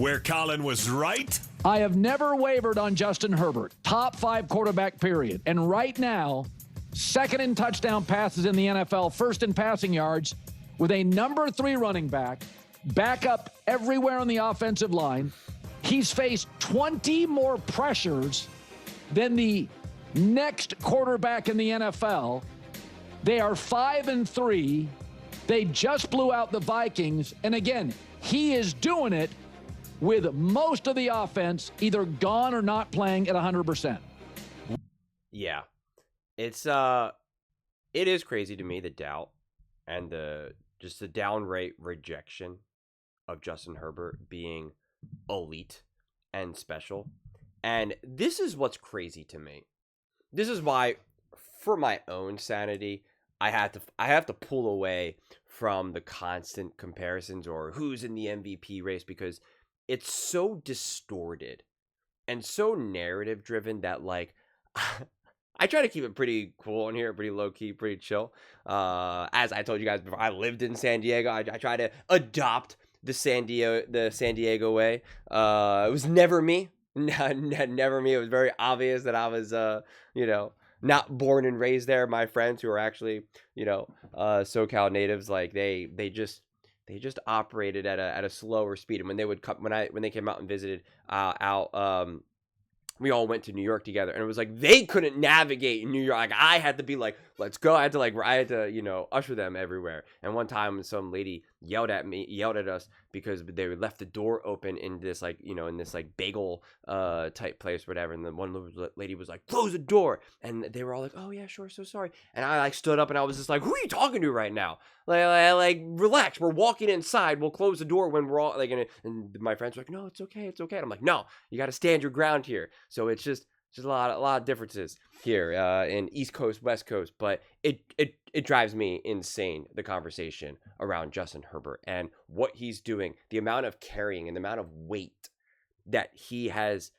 Where Colin was right. I have never wavered on Justin Herbert. Top 5 quarterback, period. And right now, second in touchdown passes in the NFL, first in passing yards, with a number 3 running back, backup everywhere on the offensive line. He's faced 20 more pressures than the next quarterback in the NFL. They are 5-3. They just blew out the Vikings. And again, he is doing it with most of the offense either gone or not playing at 100%. Yeah. It is crazy to me, the doubt and the downright rejection of Justin Herbert being elite and special. And this is what's crazy to me. This is why, for my own sanity, I have to pull away from the constant comparisons or who's in the MVP race, because it's so distorted and so narrative driven that, like, I try to keep it pretty cool on here, pretty low key, pretty chill. As I told you guys before, I lived in San Diego. I try to adopt the San Diego way. It was never me. Never me. It was very obvious that I was, not born and raised there. My friends who are actually, SoCal natives, like they just operated at a slower speed. And when they would come, when they came out and visited we all went to New York together, and it was like they couldn't navigate in New York. Like, I had to be like, let's go. I had to usher them everywhere. And one time some lady yelled at us because they left the door open in this bagel type place, whatever. And then one lady was like, close the door. And they were all like, oh yeah, sure, so sorry. And I stood up and I was just like, who are you talking to right now? Like relax. We're walking inside. We'll close the door when we're all and my friends were like, no, it's okay. It's okay. And I'm like, no, you got to stand your ground here. So it's just a lot of differences here in East Coast, West Coast, but it drives me insane, the conversation around Justin Herbert and what he's doing, the amount of carrying and the amount of weight that he has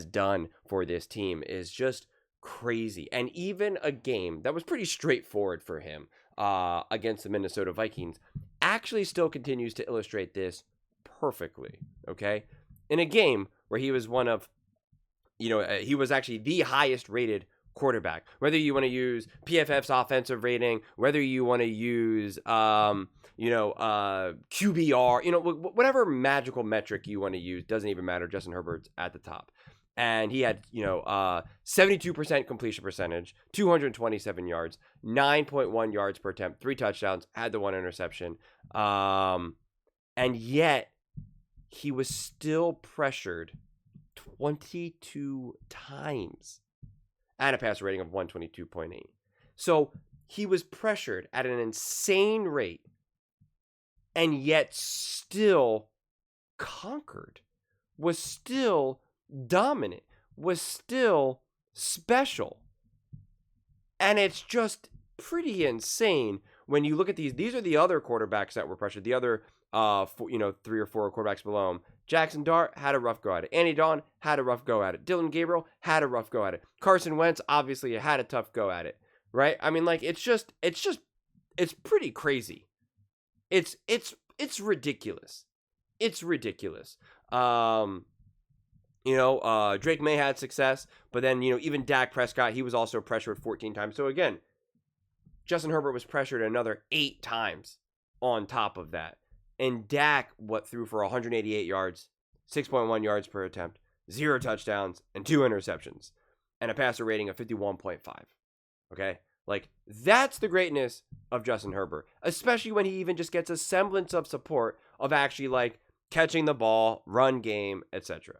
done for this team is just crazy. And even a game that was pretty straightforward for him against the Minnesota Vikings actually still continues to illustrate this perfectly, okay? In a game where he was one of he was actually the highest rated quarterback. Whether you want to use PFF's offensive rating, whether you want to use, QBR, whatever magical metric you want to use, doesn't even matter. Justin Herbert's at the top. And he had, 72% completion percentage, 227 yards, 9.1 yards per attempt, 3 touchdowns, had the 1 interception. And yet he was still pressured 22 times at a passer rating of 122.8. So he was pressured at an insane rate and yet still conquered, was still dominant, was still special. And it's just pretty insane when you look at these. These are the other quarterbacks that were pressured, the other 3 or 4 quarterbacks below him. Jackson Dart had a rough go at it. Andy Dalton had a rough go at it. Dylan Gabriel had a rough go at it. Carson Wentz obviously had a tough go at it, right? I mean, like, it's pretty crazy. It's ridiculous. It's ridiculous. Drake May had success, but then, even Dak Prescott, he was also pressured 14 times. So again, Justin Herbert was pressured another 8 times on top of that. And Dak, threw for 188 yards, 6.1 yards per attempt, 0 touchdowns, and 2 interceptions, and a passer rating of 51.5. Okay? Like, that's the greatness of Justin Herbert, especially when he even just gets a semblance of support of actually, like, catching the ball, run game, etc.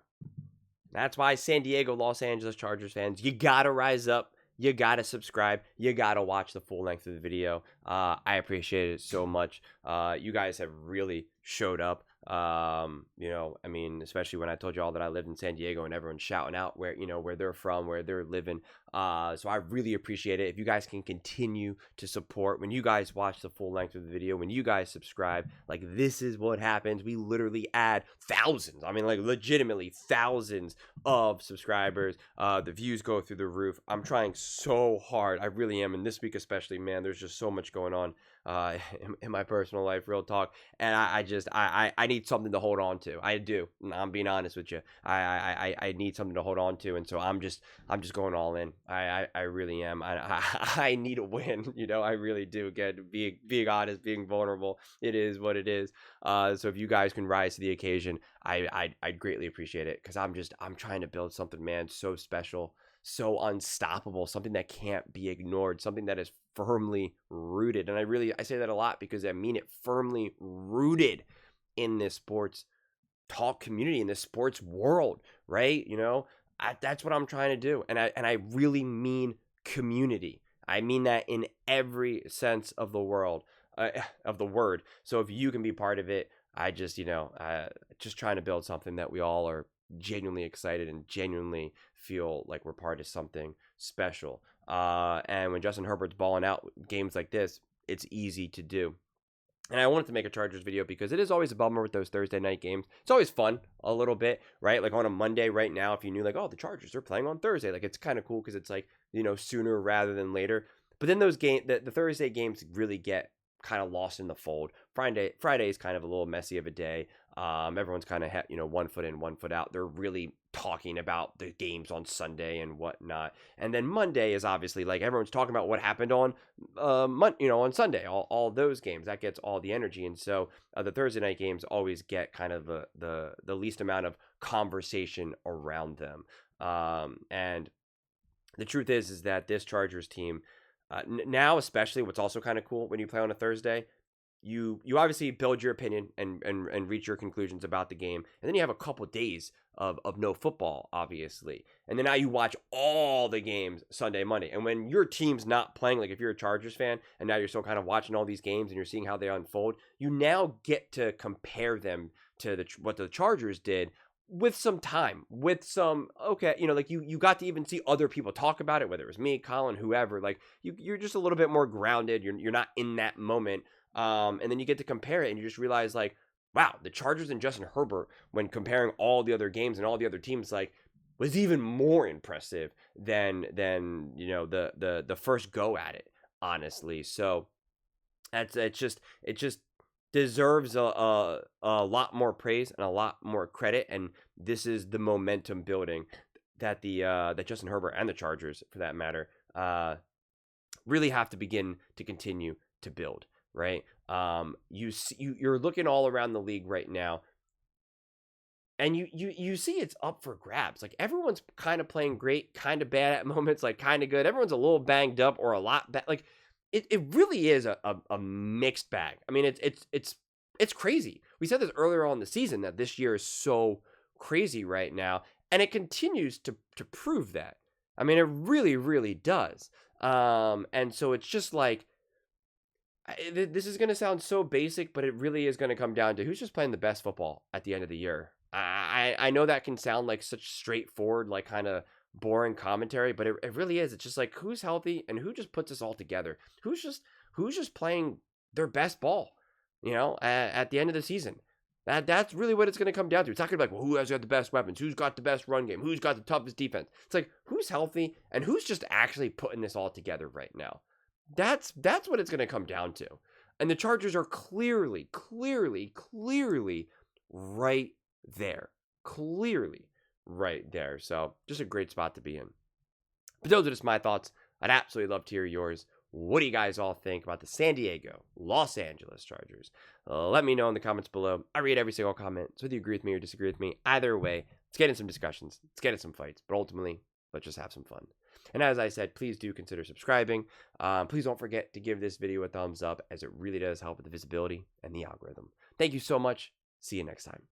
That's why San Diego, Los Angeles Chargers fans, you gotta rise up. You got to subscribe. You got to watch the full length of the video. I appreciate it so much. You guys have really showed up. Especially when I told you all that I lived in San Diego and everyone's shouting out where they're from, where they're living. So I really appreciate it. If you guys can continue to support, when you guys watch the full length of the video, when you guys subscribe, like, this is what happens. We literally add thousands. I mean, like, legitimately thousands of subscribers. The views go through the roof. I'm trying so hard. I really am. And this week especially, man, there's just so much going on in my personal life, real talk. And I need something to hold on to. I do. I'm being honest with you. I need something to hold on to, and so I'm just going all in. I really am. I need a win. I really do. Again, being honest, being vulnerable. It is what it is. So if you guys can rise to the occasion, I'd greatly appreciate it, because I'm trying to build something, man, so special, so unstoppable, something that can't be ignored, something that is firmly rooted. And I say that a lot because I mean it, firmly rooted in this sports talk community, in this sports world, right? That's what I'm trying to do. And I really mean community. I mean that in every sense of the world, of the word. So if you can be part of it, I just trying to build something that we all are genuinely excited and genuinely feel like we're part of something special. And when Justin Herbert's balling out games like this, it's easy to do. And I wanted to make a Chargers video because it is always a bummer with those Thursday night games. It's always fun a little bit, right? Like on a Monday right now, if you knew like, oh, the Chargers are playing on Thursday, like it's kind of cool because it's like, sooner rather than later. But then those the Thursday games really get kind of lost in the fold. Friday is kind of a little messy of a day. Everyone's kind of one foot in, one foot out. They're really talking about the games on Sunday and whatnot. And then Monday is obviously like everyone's talking about what happened on on Sunday. All those games, that gets all the energy. And so the Thursday night games always get kind of the least amount of conversation around them. And the truth is that this Chargers team, now especially, what's also kind of cool when you play on a Thursday, you obviously build your opinion and reach your conclusions about the game, and then you have a couple days of no football, obviously, and then now you watch all the games Sunday, Monday. And when your team's not playing, like if you're a Chargers fan and now you're still kind of watching all these games and you're seeing how they unfold, you now get to compare them to what the Chargers did with some time, with some, okay, like you got to even see other people talk about it, whether it was me, Colin, whoever. Like you're just a little bit more grounded. You're not in that moment. And then you get to compare it and you just realize like, wow, the Chargers and Justin Herbert, when comparing all the other games and all the other teams, like was even more impressive than the first go at it, honestly. So it just deserves a lot more praise and a lot more credit, and this is the momentum building that that Justin Herbert and the Chargers, for that matter, really have to begin to continue to build, right? You're looking all around the league right now, and you see it's up for grabs. Like everyone's kind of playing great, kind of bad at moments, like kind of good. Everyone's a little banged up or a lot bad. Like it really is a mixed bag. I mean, it's crazy. We said this earlier on in the season that this year is so crazy right now, and it continues to prove that. I mean, it really, really does. And so it's just like, this is going to sound so basic, but it really is going to come down to who's just playing the best football at the end of the year. I know that can sound like such straightforward, like kind of boring commentary, but it really is. It's just like who's healthy and who just puts this all together. Who's just playing their best ball, at the end of the season. That's really what it's going to come down to. It's not going to be like, well, who has got the best weapons? Who's got the best run game? Who's got the toughest defense? It's like who's healthy and who's just actually putting this all together right now. That's what it's going to come down to. And the Chargers are clearly right there. Clearly right there. So just a great spot to be in. But those are just my thoughts. I'd absolutely love to hear yours. What do you guys all think about the San Diego, Los Angeles Chargers? Let me know in the comments below. I read every single comment. So whether you agree with me or disagree with me, either way, let's get in some discussions. Let's get in some fights. But ultimately, let's just have some fun. And as I said, please do consider subscribing. Please don't forget to give this video a thumbs up, as it really does help with the visibility and the algorithm. Thank you so much. See you next time.